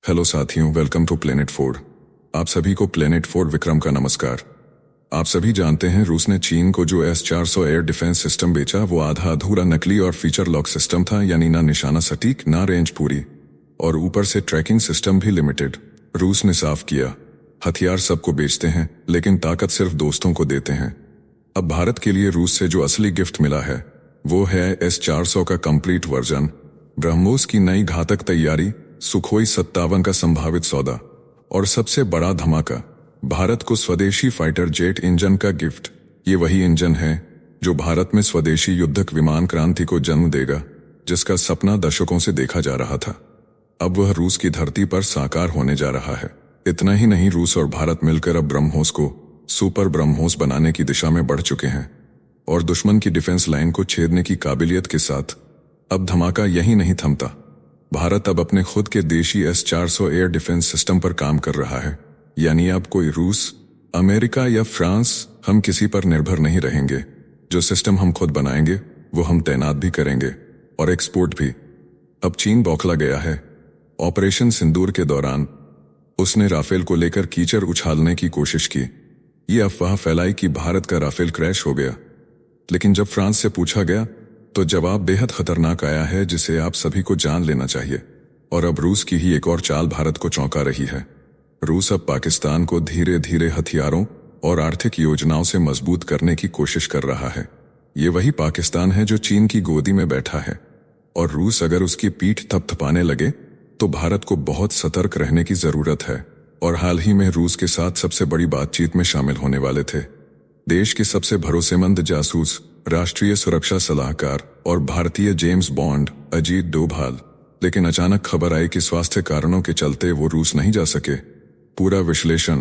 Hello साथियों, welcome to planet 4। आप सभी को प्लेनेट 4 विक्रम का नमस्कार। आप सभी जानते हैं रूस ने चीन को जो S-400 एयर डिफेंस सिस्टम बेचा वो आधा अधूरा नकली और फीचर लॉक सिस्टम था, यानी ना निशाना सटीक ना रेंज पूरी, और ऊपर से ट्रैकिंग सिस्टम भी लिमिटेड। रूस ने साफ किया, हथियार सबको बेचते हैं लेकिन ताकत सिर्फ दोस्तों को देते हैं। अब भारत के लिए रूस से जो असली गिफ्ट मिला है वो है S-400 का कंप्लीट वर्जन, ब्रह्मोस की नई घातक तैयारी, सुखोई 57 का संभावित सौदा, और सबसे बड़ा धमाका, भारत को स्वदेशी फाइटर जेट इंजन का गिफ्ट। ये वही इंजन है जो भारत में स्वदेशी युद्धक विमान क्रांति को जन्म देगा, जिसका सपना दशकों से देखा जा रहा था। अब वह रूस की धरती पर साकार होने जा रहा है। इतना ही नहीं, रूस और भारत मिलकर अब ब्रह्मोस को सुपर ब्रह्मोस बनाने की दिशा में बढ़ चुके हैं, और दुश्मन की डिफेंस लाइन को छेदने की काबिलियत के साथ। अब धमाका यही नहीं थमता। भारत अब अपने खुद के देशी S-400 एयर डिफेंस सिस्टम पर काम कर रहा है, यानी अब कोई रूस, अमेरिका या फ्रांस, हम किसी पर निर्भर नहीं रहेंगे। जो सिस्टम हम खुद बनाएंगे वो हम तैनात भी करेंगे और एक्सपोर्ट भी। अब चीन बौखला गया है। ऑपरेशन सिंदूर के दौरान उसने राफेल को लेकर कीचड़ उछालने की कोशिश की। ये अफवाह फैलाई कि भारत का राफेल क्रैश हो गया, लेकिन जब फ्रांस से पूछा गया तो जवाब बेहद खतरनाक आया है, जिसे आप सभी को जान लेना चाहिए। और अब रूस की ही एक और चाल भारत को चौंका रही है। रूस अब पाकिस्तान को धीरे धीरे हथियारों और आर्थिक योजनाओं से मजबूत करने की कोशिश कर रहा है। ये वही पाकिस्तान है जो चीन की गोदी में बैठा है, और रूस अगर उसकी पीठ थपथपाने लगे तो भारत को बहुत सतर्क रहने की जरूरत है। और हाल ही में रूस के साथ सबसे बड़ी बातचीत में शामिल होने वाले थे देश के सबसे भरोसेमंद जासूस, राष्ट्रीय सुरक्षा सलाहकार और भारतीय जेम्स बॉन्ड अजीत डोभाल, लेकिन अचानक खबर आई कि स्वास्थ्य कारणों के चलते वो रूस नहीं जा सके। पूरा विश्लेषण,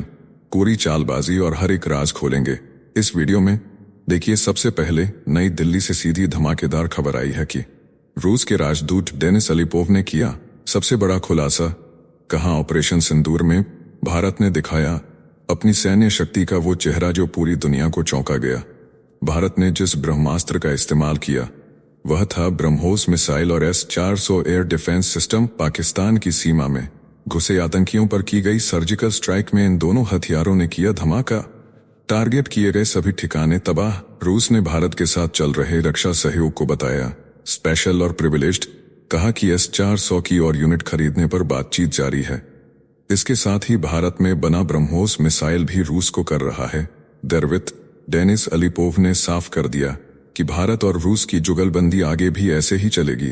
पूरी चालबाजी और हर एक राज खोलेंगे इस वीडियो में। देखिए, सबसे पहले नई दिल्ली से सीधी धमाकेदार खबर आई है कि रूस के राजदूत डेनिस अलीपोव ने किया सबसे बड़ा खुलासा। कहा, ऑपरेशन सिंदूर में भारत ने दिखाया अपनी सैन्य शक्ति का वो चेहरा जो पूरी दुनिया को चौंका गया। भारत ने जिस ब्रह्मास्त्र का इस्तेमाल किया वह था ब्रह्मोस मिसाइल और S-400 air defence system. Pakistan की सीमा में घुसे आतंकियों पर की गई सर्जिकल स्ट्राइक में इन दोनों हथियारों ने किया धमाका। टारगेट किए गए सभी ठिकाने तबाह। रूस ने भारत के साथ चल रहे रक्षा सहयोग को बताया स्पेशल और प्रिविलेज्ड। कहा कि S-400 की और यूनिट खरीदने पर बातचीत जारी है। इसके साथ ही भारत में बना ब्रह्मोस मिसाइल भी रूस को कर रहा है दरवित। डेनिस अलीपोव ने साफ कर दिया कि भारत और रूस की जुगलबंदी आगे भी ऐसे ही चलेगी।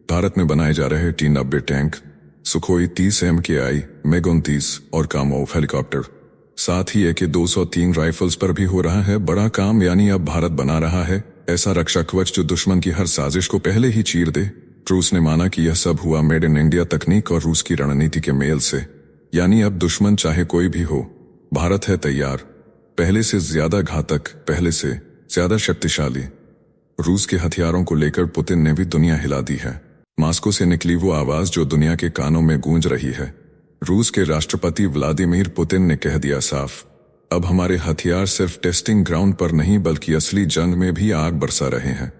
भारत में बनाए जा रहे T-90 tank, Sukhoi 30 MKI, MiG-29 और कामोव हेलीकॉप्टर, साथ ही AK-203 राइफल्स पर भी हो रहा है बड़ा काम। यानी अब भारत बना रहा है ऐसा रक्षा कवच जो दुश्मन की हर साजिश को पहले ही चीर दे। रूस ने माना कि यह सब हुआ मेड इन इंडिया तकनीक और रूस की रणनीति के मेल से। यानी अब दुश्मन चाहे कोई भी हो, भारत है तैयार, पहले से ज्यादा घातक, पहले से ज्यादा शक्तिशाली। रूस के हथियारों को लेकर पुतिन ने भी दुनिया हिला दी है। मास्को से निकली वो आवाज जो दुनिया के कानों में गूंज रही है। रूस के राष्ट्रपति व्लादिमीर पुतिन ने कह दिया साफ, अब हमारे हथियार सिर्फ टेस्टिंग ग्राउंड पर नहीं बल्कि असली जंग में भी आग बरसा रहे हैं।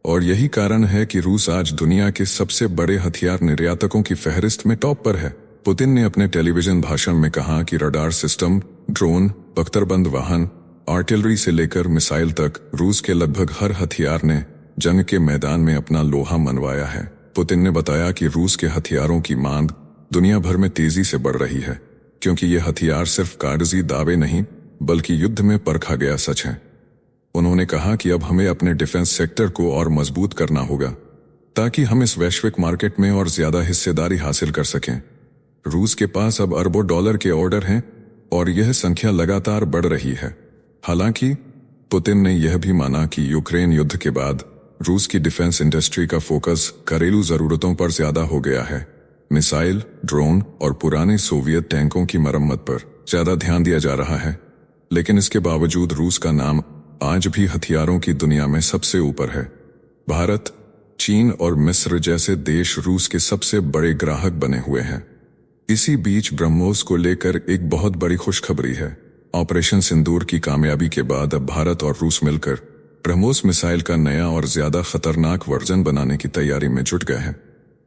और यही कारण है कि रूस आज दुनिया के सबसे बड़े हथियार निर्यातकों की फहरिस्त में टॉप पर है। पुतिन ने अपने टेलीविजन भाषण में कहा कि रडार सिस्टम, ड्रोन, बख्तरबंद वाहन, आर्टिलरी से लेकर मिसाइल तक रूस के लगभग हर हथियार ने जंग के मैदान में अपना लोहा मनवाया है। पुतिन ने बताया कि रूस के हथियारों की मांग दुनिया भर में तेजी से बढ़ रही है, क्योंकि ये हथियार सिर्फ कागजी दावे नहीं बल्कि युद्ध में परखा गया सच है। उन्होंने कहा कि अब हमें अपने डिफेंस सेक्टर को और मजबूत करना होगा ताकि हम इस वैश्विक मार्केट में और ज्यादा हिस्सेदारी हासिल कर सकें। रूस के पास अब अरबों डॉलर के ऑर्डर हैं और यह संख्या लगातार बढ़ रही है। हालांकि पुतिन ने यह भी माना कि यूक्रेन युद्ध के बाद रूस की डिफेंस इंडस्ट्री का फोकस घरेलू जरूरतों पर ज्यादा हो गया है। मिसाइल, ड्रोन और पुराने सोवियत टैंकों की मरम्मत पर ज्यादा ध्यान दिया जा रहा है। लेकिन इसके बावजूद रूस का नाम आज भी हथियारों की दुनिया में सबसे ऊपर है। भारत, चीन और मिस्र जैसे देश रूस के सबसे बड़े ग्राहक बने हुए हैं। इसी बीच ब्रह्मोस को लेकर एक बहुत बड़ी खुशखबरी है। ऑपरेशन सिंदूर की कामयाबी के बाद अब भारत और रूस मिलकर ब्रह्मोस मिसाइल का नया और ज्यादा खतरनाक वर्जन बनाने की तैयारी में जुट गए हैं।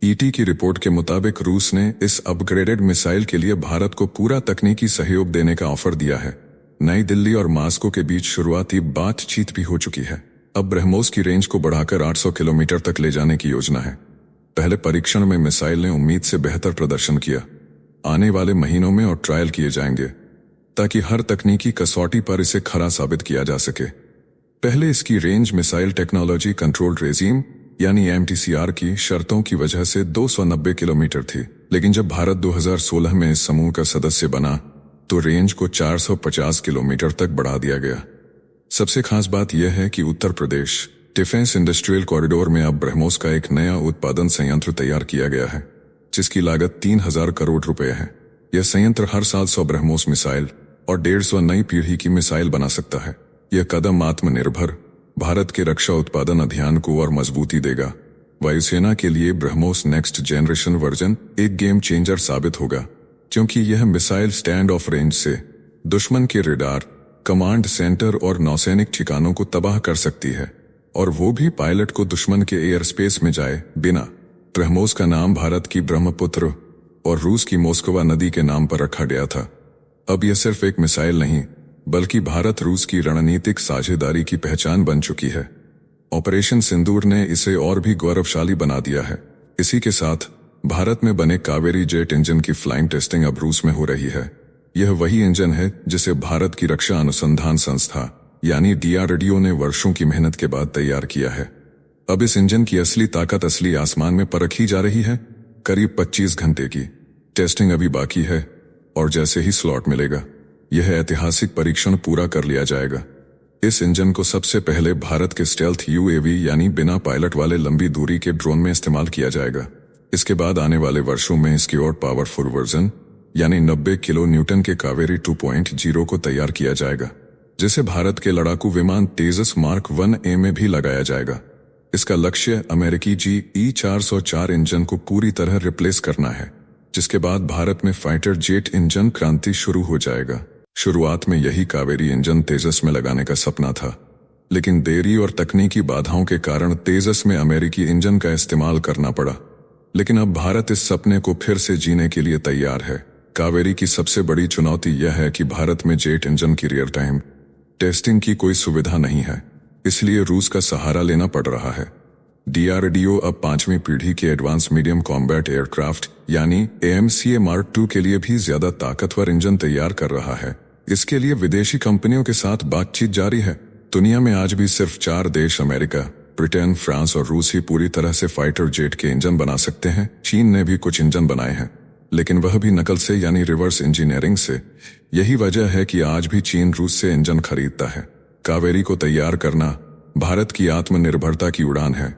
ईटी की रिपोर्ट के मुताबिक रूस ने इस अपग्रेडेड मिसाइल के लिए भारत को पूरा तकनीकी सहयोग देने का ऑफर दिया है। नई दिल्ली और मास्को के बीच शुरुआती बातचीत भी हो चुकी है। अब ब्रह्मोस की रेंज को बढ़ाकर 800 किलोमीटर तक ले जाने की योजना है। पहले परीक्षण में मिसाइल ने उम्मीद से बेहतर प्रदर्शन किया। आने वाले महीनों में और ट्रायल किए जाएंगे ताकि हर तकनीकी कसौटी पर इसे खरा साबित किया जा सके। पहले इसकी range missile technology controlled regime यानी MTCR की शर्तों की वजह से 290 किलोमीटर थी, लेकिन जब भारत 2016 में इस समूह का सदस्य बना तो रेंज को 450 किलोमीटर तक बढ़ा दिया गया। सबसे खास बात यह है कि Uttar Pradesh defence industrial corridor में अब ब्रह्मोस का एक नया उत्पादन संयंत्र तैयार किया गया है, जिसकी लागत 3000 करोड़ रुपए है। यह संयंत्र हर साल 100 ब्रह्मोस मिसाइल और 150 नई पीढ़ी की मिसाइल बना सकता है। यह कदम आत्मनिर्भर भारत के रक्षा उत्पादन अभियान को और मजबूती देगा। वायुसेना के लिए ब्रह्मोस नेक्स्ट जनरेशन वर्जन एक गेम चेंजर साबित होगा, क्योंकि यह मिसाइल स्टैंड ऑफ रेंज से दुश्मन के रेडार, कमांड सेंटर और नौसैनिक ठिकानों को तबाह कर सकती है, और वो भी पायलट को दुश्मन के एयर स्पेस में जाए बिना। ब्रह्मोस का नाम भारत की ब्रह्मपुत्र और रूस की मोस्कवा नदी के नाम पर रखा गया था। अब यह सिर्फ एक मिसाइल नहीं, बल्कि भारत रूस की रणनीतिक साझेदारी की पहचान बन चुकी है। ऑपरेशन सिंदूर ने इसे और भी गौरवशाली बना दिया है। इसी के साथ भारत में बने कावेरी जेट इंजन की फ्लाइंग टेस्टिंग अब रूस में हो रही है। यह वही इंजन है जिसे भारत की रक्षा अनुसंधान संस्था यानी DRDO ने वर्षों की मेहनत के बाद तैयार किया है। अब इस इंजन की असली ताकत असली आसमान में परखी जा रही है। करीब 25 घंटे की टेस्टिंग अभी बाकी है, और जैसे ही स्लॉट मिलेगा यह ऐतिहासिक परीक्षण पूरा कर लिया जाएगा। इस इंजन को सबसे पहले भारत के स्टेल्थ UAV यानी बिना पायलट वाले लंबी दूरी के ड्रोन में इस्तेमाल किया जाएगा। इसके बाद आने वाले वर्षों में इसकी और पावरफुल वर्जन यानी 90 किलो न्यूटन के कावेरी 2.0 को तैयार किया जाएगा, जिसे भारत के लड़ाकू विमान तेजस मार्क 1A में भी लगाया जाएगा। इसका लक्ष्य अमेरिकी GE-404 इंजन को पूरी तरह रिप्लेस करना है, जिसके बाद भारत में फाइटर जेट इंजन क्रांति शुरू हो जाएगा। शुरुआत में यही कावेरी इंजन तेजस में लगाने का सपना था, लेकिन देरी और तकनीकी बाधाओं के कारण तेजस में अमेरिकी इंजन का इस्तेमाल करना पड़ा। लेकिन अब भारत इस सपने को फिर से जीने के लिए तैयार है। कावेरी की सबसे बड़ी चुनौती यह है कि भारत में जेट इंजन की रियल टाइम टेस्टिंग की कोई सुविधा नहीं है, इसलिए रूस का सहारा लेना पड़ रहा है। DRDO अब 5वीं पीढ़ी के एडवांस मीडियम कॉम्बैट एयरक्राफ्ट यानी AMCA Mark II के लिए भी ज्यादा ताकतवर इंजन तैयार कर रहा है। इसके लिए विदेशी कंपनियों के साथ बातचीत जारी है। दुनिया में आज भी सिर्फ 4 देश अमेरिका, ब्रिटेन, फ्रांस और रूस ही पूरी तरह से फाइटर जेट के इंजन बना सकते हैं। चीन ने भी कुछ इंजन बनाए हैं, लेकिन वह भी नकल से यानी रिवर्स इंजीनियरिंग से। यही वजह है कि आज भी चीन रूस से इंजन खरीदता है। कावेरी को तैयार करना भारत की आत्मनिर्भरता की उड़ान है,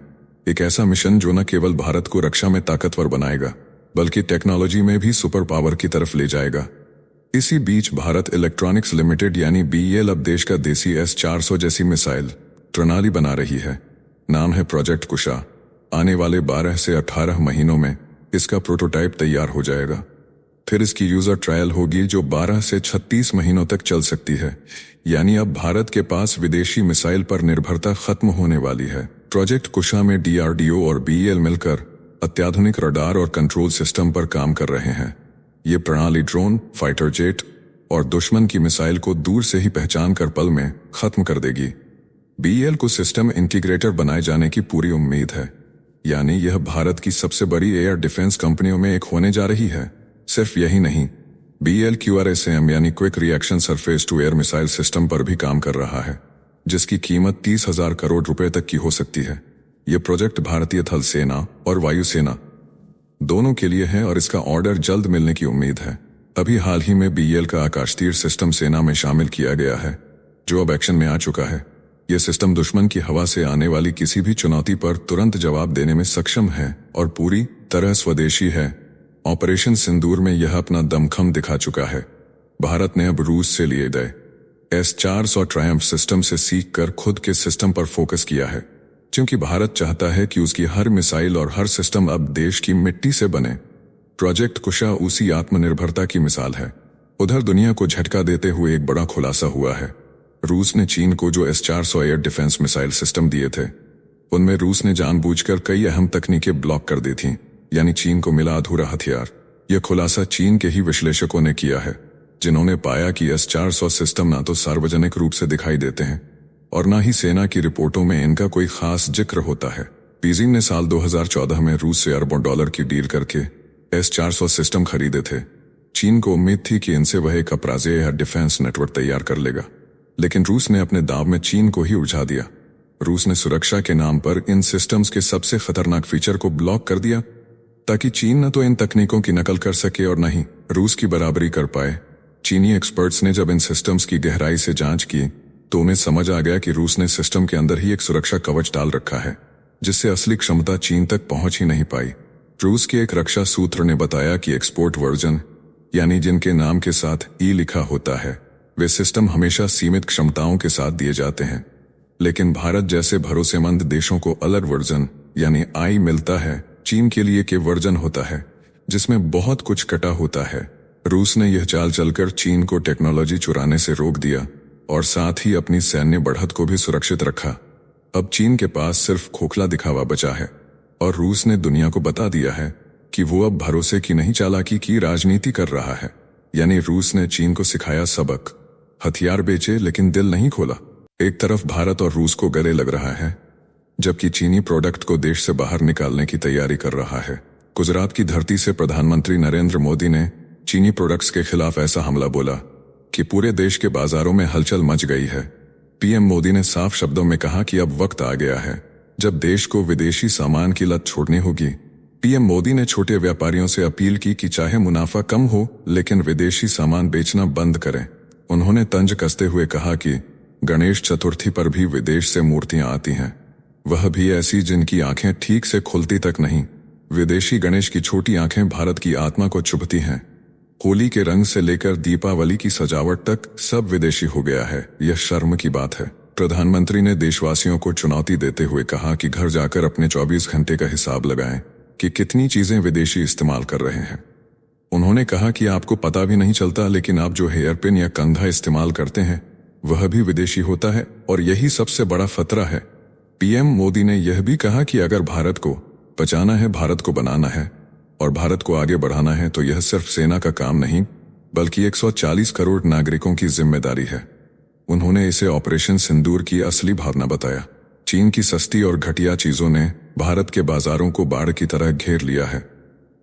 एक ऐसा मिशन जो न केवल भारत को रक्षा में ताकतवर बनाएगा, बल्कि टेक्नोलॉजी में भी सुपर पावर की तरफ ले जाएगा। इसी बीच भारत इलेक्ट्रॉनिक्स लिमिटेड यानी BEL अब देश का देसी S-400 जैसी मिसाइल प्रणाली बना रही है। नाम है प्रोजेक्ट कुशा। आने वाले 12 से 18 महीनों में इसका प्रोटोटाइप तैयार हो जाएगा। फिर इसकी यूजर ट्रायल होगी जो 12 से 36 महीनों तक चल सकती है। यानी अब भारत के पास विदेशी मिसाइल पर निर्भरता खत्म होने वाली है। प्रोजेक्ट कुशा में DRDO और BEL मिलकर अत्याधुनिक रडार और कंट्रोल सिस्टम पर काम कर रहे हैं। ये प्रणाली ड्रोन, फाइटर जेट और दुश्मन की मिसाइल को दूर से ही पहचान कर पल में खत्म कर देगी। BEL को सिस्टम इंटीग्रेटर बनाए जाने की पूरी उम्मीद है, यानी यह भारत की सबसे बड़ी एयर डिफेंस कंपनियों में एक होने जा रही है। सिर्फ यही नहीं, BEL QRSAM यानी quick reaction surface to air missile system पर भी काम कर रहा है, जिसकी कीमत 30,000 करोड़ रुपए तक की हो सकती है। यह प्रोजेक्ट भारतीय थल सेना और वायुसेना दोनों के लिए है और इसका ऑर्डर जल्द मिलने की उम्मीद है। अभी हाल ही में BEL का आकाश तीर सिस्टम सेना में शामिल किया गया है, जो अब एक्शन में आ चुका है। यह सिस्टम दुश्मन की हवा से आने वाली किसी भी चुनौती पर तुरंत जवाब देने में सक्षम है और पूरी तरह स्वदेशी है। ऑपरेशन सिंदूर में यह अपना दमखम दिखा चुका है। भारत ने अब रूस से लिए गए S-400 ट्रायम्फ सिस्टम से सीखकर खुद के सिस्टम पर फोकस किया है, क्योंकि भारत चाहता है कि उसकी हर मिसाइल और हर सिस्टम अब देश की मिट्टी से बने। प्रोजेक्ट कुशा उसी आत्मनिर्भरता की मिसाल है। उधर दुनिया को झटका देते हुए एक बड़ा खुलासा हुआ है। रूस ने चीन को जो S-400 air defence missile system दिए थे, उनमें रूस ने जानबूझकर कई अहम तकनीकें ब्लॉक कर दी थीं, यानी चीन को मिला अधूरा हथियार। यह खुलासा चीन के ही विश्लेषकों ने किया है, जिन्होंने पाया कि S-400 सिस्टम ना तो सार्वजनिक रूप से दिखाई देते हैं और ना ही सेना की रिपोर्टों में इनका कोई खास जिक्र होता है। बीजिंग ने साल 2014 में रूस से अरबों डॉलर की डील करके S-400 सिस्टम खरीदे थे। चीन को उम्मीद थी कि इनसे वह एक अपराज्य या डिफेंस नेटवर्क तैयार कर लेगा, लेकिन रूस ने अपने दांव में चीन को ही उलझा दिया। रूस ने सुरक्षा के नाम पर इन सिस्टम्स के सबसे खतरनाक फीचर को ब्लॉक कर दिया, ताकि चीन न तो इन तकनीकों की नकल कर सके और न ही रूस की बराबरी कर पाए। चीनी एक्सपर्ट्स ने जब इन सिस्टम्स की गहराई से जांच की तो उन्हें समझ आ गया कि रूस ने सिस्टम के अंदर ही एक सुरक्षा कवच डाल रखा है, जिससे असली क्षमता चीन तक पहुंच ही नहीं पाई। रूस के एक रक्षा सूत्र ने बताया कि एक्सपोर्ट वर्जन, यानी जिनके नाम के साथ ई लिखा होता है, वे सिस्टम हमेशा सीमित क्षमताओं के साथ दिए जाते हैं, लेकिन भारत जैसे भरोसेमंद देशों को अलग वर्जन यानी आई मिलता है। चीन के लिए के वर्जन होता है, जिसमें बहुत कुछ कटा होता है। रूस ने यह चाल चलकर चीन को टेक्नोलॉजी चुराने से रोक दिया और साथ ही अपनी सैन्य बढ़त को भी सुरक्षित रखा। अब चीन के पास सिर्फ खोखला दिखावा बचा है और रूस ने दुनिया को बता दिया है कि वो अब भरोसे की नहीं चालाकी की राजनीति कर रहा है। यानी रूस ने चीन को सिखाया सबक, हथियार बेचे लेकिन दिल नहीं खोला। एक तरफ भारत और रूस को गले लग रहा है, जबकि चीनी प्रोडक्ट को देश से बाहर निकालने की तैयारी कर रहा है। गुजरात की धरती से प्रधानमंत्री नरेंद्र मोदी ने चीनी प्रोडक्ट्स के खिलाफ ऐसा हमला बोला कि पूरे देश के बाजारों में हलचल मच गई है। पीएम मोदी ने साफ शब्दों में कहा कि अब वक्त आ गया है जब देश को विदेशी सामान की लत छोड़नी होगी। पीएम मोदी ने छोटे व्यापारियों से अपील की कि चाहे मुनाफा कम हो, लेकिन विदेशी सामान बेचना बंद करें। उन्होंने तंज कसते हुए कहा कि गणेश चतुर्थी पर भी विदेश से मूर्तियां आती हैं, वह भी ऐसी जिनकी आंखें ठीक से खुलती तक नहीं। विदेशी गणेश की छोटी आंखें भारत की आत्मा को चुभती हैं। होली के रंग से लेकर दीपावली की सजावट तक सब विदेशी हो गया है। यह शर्म की बात है। प्रधानमंत्री ने देशवासियों को चुनौती देते हुए कहा कि घर जाकर अपने 24 घंटे का हिसाब लगाएं कि कितनी चीजें विदेशी इस्तेमाल कर रहे हैं। उन्होंने कहा कि आपको पता भी नहीं चलता, लेकिन आप जो हेयर पिन या कंधा इस्तेमाल करते हैं वह भी विदेशी होता है और यही सबसे बड़ा खतरा है। पीएम मोदी ने यह भी कहा कि अगर भारत को बचाना है, भारत को बनाना है और भारत को आगे बढ़ाना है तो यह सिर्फ सेना का काम नहीं, बल्कि 140 करोड़ नागरिकों की जिम्मेदारी है। उन्होंने इसे ऑपरेशन सिंदूर की असली भावना बताया। चीन की सस्ती और घटिया चीजों ने भारत के बाजारों को बाढ़ की तरह घेर लिया है।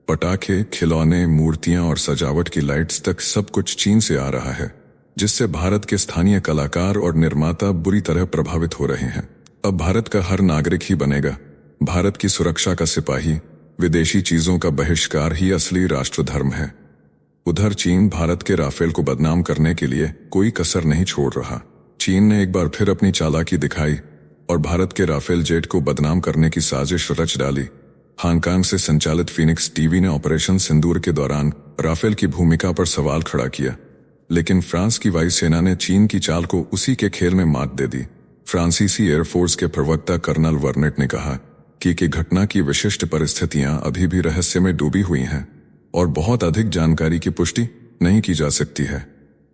पटाखे, खिलौने, मूर्तियां और सजावट की लाइट्स तक सब कुछ चीन से आ रहा है, जिससे भारत के स्थानीय कलाकार और निर्माता बुरी तरह प्रभावित हो रहे हैं। अब भारत का हर नागरिक ही बनेगा भारत की सुरक्षा का सिपाही। विदेशी चीजों का बहिष्कार ही असली राष्ट्रधर्म है। उधर चीन भारत के राफेल को बदनाम करने के लिए कोई कसर नहीं छोड़ रहा। चीन ने एक बार फिर अपनी चालाकी दिखाई और भारत के राफेल जेट को बदनाम करने की साजिश रच डाली। हांगकांग से संचालित फीनिक्स टीवी ने ऑपरेशन सिंदूर के दौरान राफेल की भूमिका पर सवाल खड़ा किया, लेकिन फ्रांस की वायुसेना ने चीन की चाल को उसी के खेल में मात दे दी। फ्रांसीसी एयरफोर्स के प्रवक्ता कर्नल वर्नेट ने कहा कि घटना की विशिष्ट परिस्थितियां अभी भी रहस्य में डूबी हुई हैं और बहुत अधिक जानकारी की पुष्टि नहीं की जा सकती है।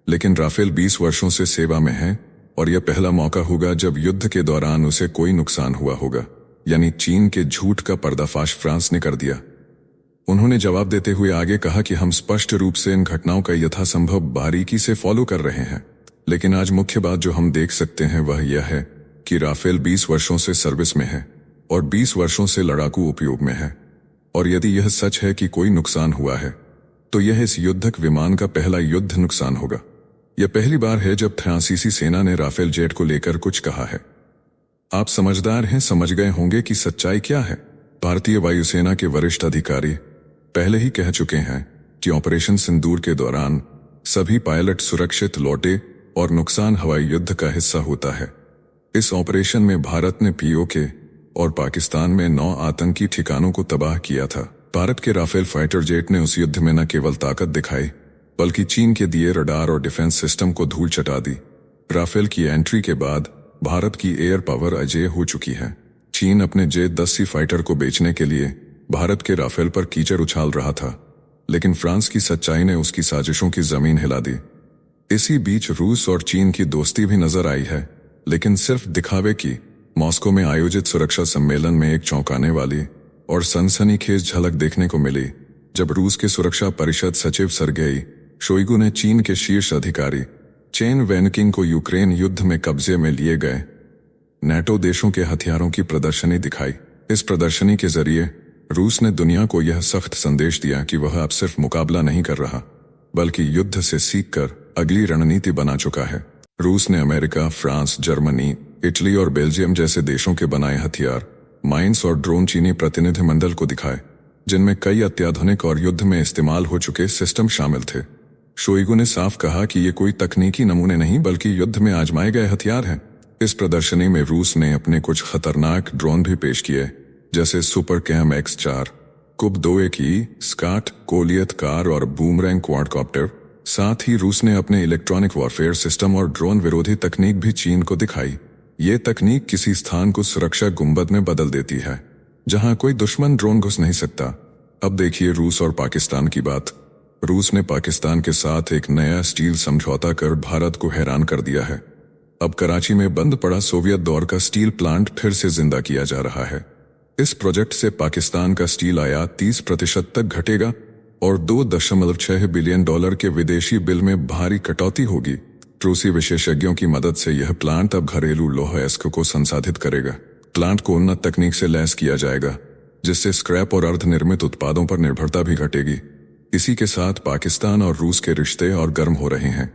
लेकिन राफेल 20 वर्षों से सेवा में है और यह पहला मौका होगा जब युद्ध के दौरान उसे कोई नुकसान हुआ होगा। यानी चीन के झूठ का पर्दाफाश फ्रांस ने कर दिया। उन्होंने जवाब देते हुए आगे कहा कि हम स्पष्ट रूप से इन घटनाओं का यथासंभव बारीकी से फॉलो कर रहे हैं, लेकिन आज मुख्य बात जो हम देख सकते हैं वह यह है कि राफेल 20 वर्षों से सर्विस में है और 20 वर्षों से लड़ाकू उपयोग में है। और यदि यह सच है कि कोई नुकसान हुआ है, तो यह इस युद्धक विमान का पहला युद्ध नुकसान होगा। यह पहली बार है जब फ्रांसीसी सेना ने राफेल जेट को लेकर कुछ कहा है। आप समझदार हैं, समझ गए होंगे कि सच्चाई क्या है। भारतीय वायुसेना के वरिष्ठ अधिकारी पहले ही कह चुके हैं कि ऑपरेशन सिंदूर के दौरान सभी पायलट सुरक्षित लौटे और नुकसान हवाई युद्ध का हिस्सा होता है। इस ऑपरेशन में भारत ने पीओके और पाकिस्तान में 9 आतंकी ठिकानों को तबाह किया था। भारत के राफेल फाइटर जेट ने उस युद्ध में न केवल ताकत दिखाई, बल्कि चीन के दिए रडार और डिफेंस सिस्टम को धूल चटा दी। राफेल की एंट्री के बाद भारत की एयर पावर अजेय हो चुकी है। चीन अपने J-10C फाइटर को बेचने के लिए भारत के राफेल पर कीचड़ उछाल रहा था, लेकिन फ्रांस की सच्चाई ने उसकी साजिशों की जमीन हिला दी। इसी बीच रूस और चीन की दोस्ती भी नजर आई है, लेकिन सिर्फ दिखावे की। मॉस्को में आयोजित सुरक्षा सम्मेलन में एक चौंकाने वाली और सनसनीखेज झलक देखने को मिली जब रूस के सुरक्षा परिषद सचिव सर्गेई शोइगु ने चीन के शीर्ष अधिकारी चेन वेनकिंग को यूक्रेन युद्ध में कब्जे में लिए गए नेटो देशों के हथियारों की प्रदर्शनी दिखाई। इस प्रदर्शनी के जरिए रूस ने दुनिया को यह सख्त संदेश दिया कि वह अब सिर्फ मुकाबला नहीं कर रहा बल्कि युद्ध से सीखकर अगली रणनीति बना चुका है। रूस ने अमेरिका, फ्रांस, जर्मनी, इटली और बेल्जियम जैसे देशों के बनाए हथियार, माइंस और ड्रोन चीनी प्रतिनिधिमंडल को दिखाए जिनमें कई अत्याधुनिक और युद्ध में इस्तेमाल हो चुके सिस्टम शामिल थे। शोइगु ने साफ कहा कि ये कोई तकनीकी नमूने नहीं बल्कि युद्ध में आजमाए गए हथियार हैं। इस प्रदर्शनी में रूस ने अपने कुछ खतरनाक ड्रोन भी पेश किए जैसे सुपर कैम X4, कुब 2E, स्काट, कोलियत कार और बूमरैंग क्वाडकॉप्टर। साथ ही रूस ने अपने इलेक्ट्रॉनिक वॉरफेयर सिस्टम और ड्रोन विरोधी तकनीक भी चीन को दिखाई। ये तकनीक किसी स्थान को सुरक्षा गुंबद में बदल देती है जहां कोई दुश्मन ड्रोन घुस नहीं सकता। अब देखिए रूस और पाकिस्तान की बात। रूस ने पाकिस्तान के साथ एक नया स्टील समझौता कर भारत को हैरान कर दिया है। अब कराची में बंद पड़ा सोवियत दौर का स्टील प्लांट फिर से जिंदा किया जा रहा है। इस प्रोजेक्ट से पाकिस्तान का स्टील आयात 30% तक घटेगा और $2.6 बिलियन के विदेशी बिल में भारी कटौती होगी। रूसी विशेषज्ञों की मदद से यह प्लांट अब घरेलू लौह अयस्क को संसाधित करेगा। प्लांट को उन्नत तकनीक से लैस किया जाएगा जिससे स्क्रैप और अर्धनिर्मित उत्पादों पर निर्भरता भी घटेगी। इसी के साथ पाकिस्तान और रूस के रिश्ते और गर्म हो रहे हैं।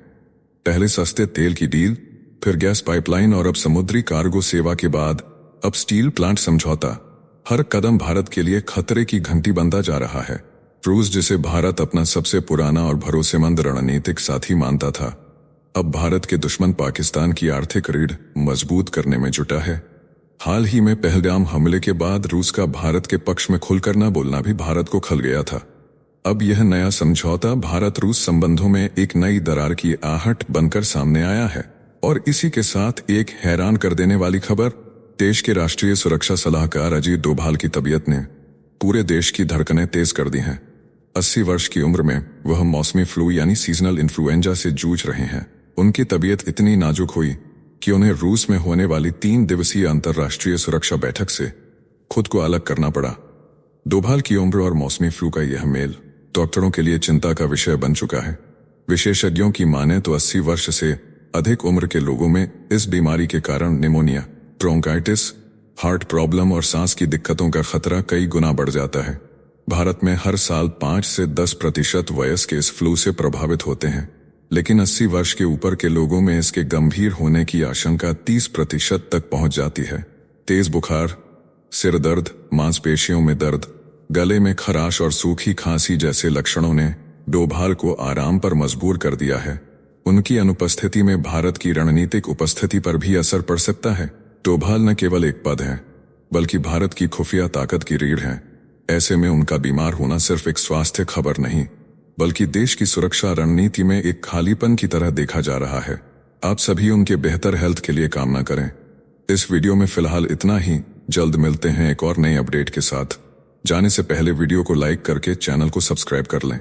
पहले सस्ते तेल की डील, फिर गैस पाइपलाइन और अब समुद्री कार्गो सेवा के बाद अब स्टील प्लांट समझौता। हर कदम भारत के लिए खतरे की घंटी बनता जा रहा है। रूस जिसे भारत अपना सबसे पुराना और भरोसेमंद रणनीतिक साथी मानता था, अब भारत के दुश्मन पाकिस्तान की आर्थिक रीढ़ मजबूत करने में जुटा है। हाल ही में पहलगाम हमले के बाद रूस का भारत के पक्ष में खुलकर न बोलना भी भारत को खल गया था। अब यह नया समझौता भारत रूस संबंधों में एक नई दरार की आहट बनकर सामने आया है। और इसी के साथ एक हैरान कर देने वाली खबर, देश के राष्ट्रीय सुरक्षा सलाहकार अजीत डोभाल की तबीयत ने पूरे देश की धड़कनें तेज कर दी हैं। 80 वर्ष की उम्र में वह मौसमी फ्लू यानी सीजनल इन्फ्लुएंजा से जूझ रहे हैं। उनकी तबीयत इतनी नाजुक हुई कि उन्हें रूस में होने वाली 3 दिवसीय अंतर्राष्ट्रीय सुरक्षा बैठक से खुद को अलग करना पड़ा। डोभाल की उम्र और मौसमी फ्लू का यह मेल डॉक्टरों के लिए चिंता का विषय बन चुका है। विशेषज्ञों की माने तो 80 वर्ष से अधिक उम्र के लोगों में इस बीमारी के कारण निमोनिया, ब्रोंकाइटिस, हार्ट प्रॉब्लम और सांस की दिक्कतों का खतरा कई गुना बढ़ जाता है। भारत में हर साल 5 से 10% वयस्क इस फ्लू से प्रभावित होते हैं, लेकिन 80 वर्ष के ऊपर के लोगों में इसके गंभीर होने की आशंका 30% तक पहुंच जाती है। तेज बुखार, सिर दर्द, मांसपेशियों में दर्द, गले में खराश और सूखी खांसी जैसे लक्षणों ने डोभाल को आराम पर मजबूर कर दिया है। उनकी अनुपस्थिति में भारत की रणनीतिक उपस्थिति पर भी असर पड़ सकता है। डोभाल न केवल एक पद है बल्कि भारत की खुफिया ताकत की रीढ़ है। ऐसे में उनका बीमार होना सिर्फ एक स्वास्थ्य खबर नहीं बल्कि देश की सुरक्षा रणनीति में एक खालीपन की तरह देखा जा रहा है। आप सभी उनके बेहतर हेल्थ के लिए कामना करें। इस वीडियो में फिलहाल इतना ही। जल्द मिलते हैं एक और नई अपडेट के साथ। जाने से पहले वीडियो को लाइक करके चैनल को सब्सक्राइब कर लें।